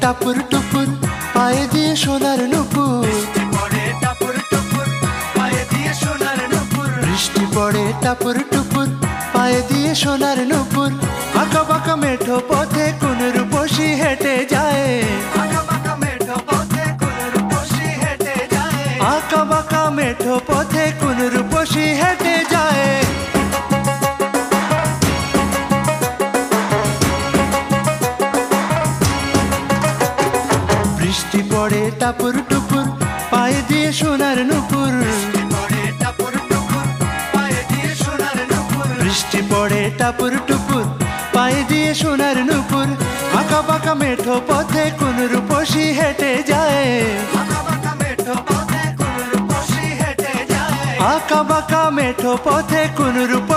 টাপুর টুপুর পায়ে দিয়ে সোনার নুপুর, বৃষ্টি পড়ে টাপুর টুপুর পায়ে দিয়ে সোনার নুপুর। আঁকা বাঁকা মেঠো পথে কোন রূপসী হেঁটে যায়, আঁকা বাঁকা মেঠো পথে কোন রূপসী হেঁটে যায়। বৃষ্টি পড়ে টাপুর টুপুর পায়ে দিয়ে সোনার নুপুর, বৃষ্টি পড়ে টাপুর টুপুর পায়ে দিয়ে সোনার নুপুর। আঁকা বাঁকা মেঠো পথে কোন রূপসী হেঁটে যায়, আঁকা বাঁকা মেঠো পথে কোন রূপ